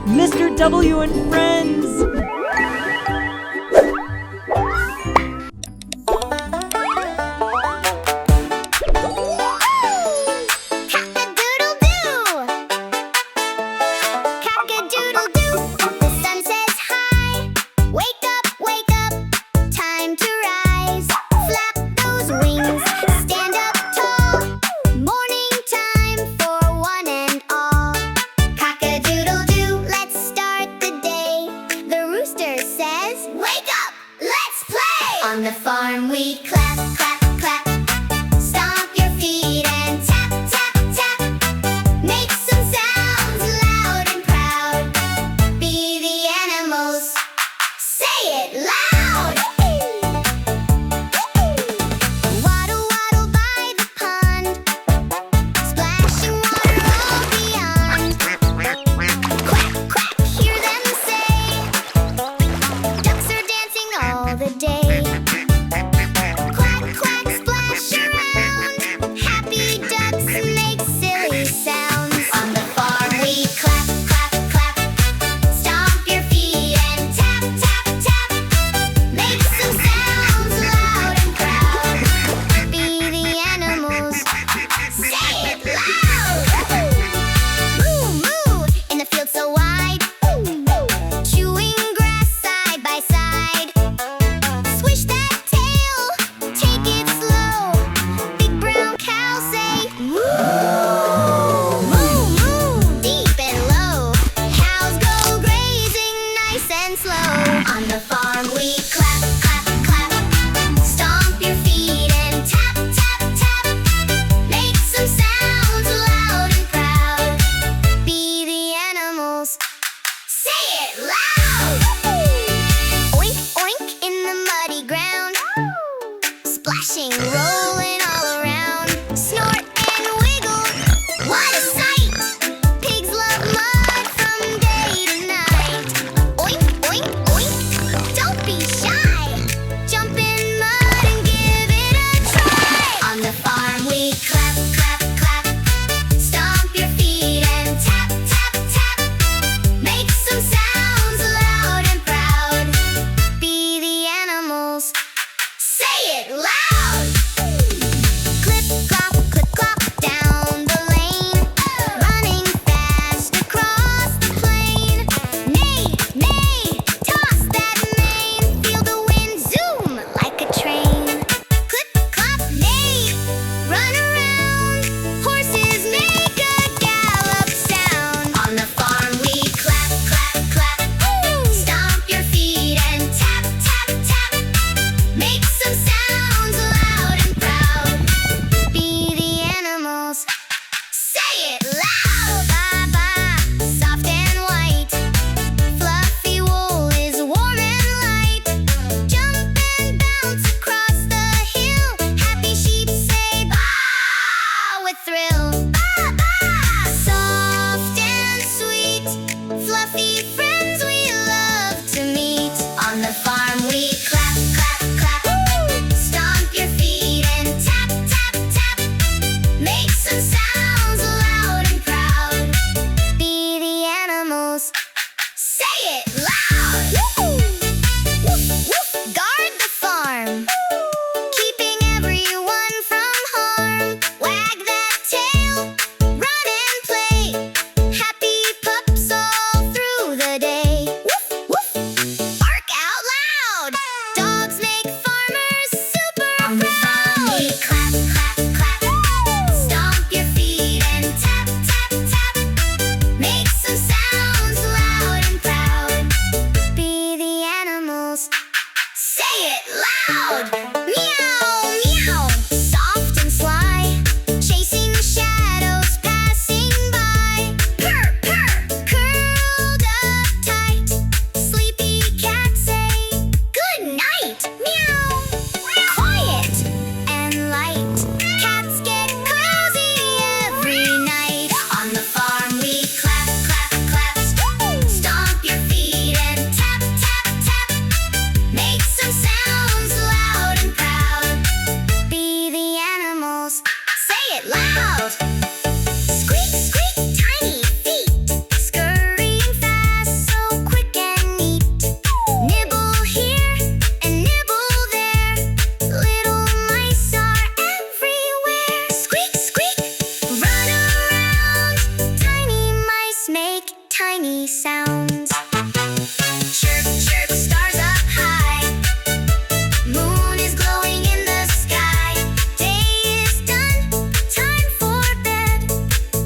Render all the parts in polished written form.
Mr. W and friends! On the farm we clap, clap, clap. Stomp your feet and tap, tap, tap. Make some sounds loud and proud. Be the animals, say it loud. Waddle, waddle by the pond, splashing water all beyond. Quack, quack, hear them say, ducks are dancing all the day. On the farm we clap, clap, clap. Stomp your feet and tap, tap, tap. Make some sounds loud and proud. Be the animals, say it loud. Oink, oink in the muddy ground. Splashing, rolling all around. Snort and wiggle, what a sight. Pigs love mud from day to night. Oink, oink, oink. Don't be shy. Jump in mud and give it a try. On the farm we clap, clap, clap. Stomp your feet and tap, tap, tap. Make some sounds loud and proud. Be the animals, say it loud. Clip, clop, down the lane. Running fast across the plain. Neigh, neigh, toss that mane. Feel the wind zoom like a train. Clip, clop, neigh, run around. Horses make a gallop sound. On the farm we clap, clap, clap. Stomp your feet and tap, tap, tap. Make some sounds loud and proud. Be the animals, say it loud. Baa baa, soft and white. Fluffy wool is warm and light. Jump and bounce across the hill. Happy sheep say baa with thrill. Baa baa, soft and sweet. Fluffy friends we love to meet. On the farm we clap, clap, clap. Stomp your feet and tap, tap, tap. Make some sounds loud and proud. Be the animals, say it loud. Woof, woof, guard the farm, keeping everyone from harm. Wag that tail, run and play. Happy pups all through the day. tiny sounds. Chirp, chirp, stars up high. Moon is glowing in the sky. Day is done, time for bed.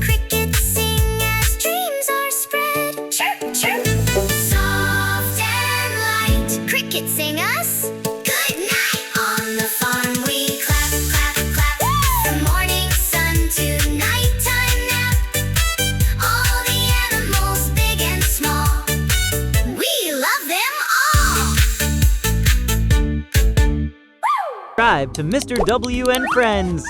Crickets sing as dreams are spread. Chirp, chirp. Soft and light. Crickets sing us good night. On the farm we clap, clap, clap. From morning sun to nighttime nap. All the animals, big and small, we love them all. Subscribe to Mr. W and Friends.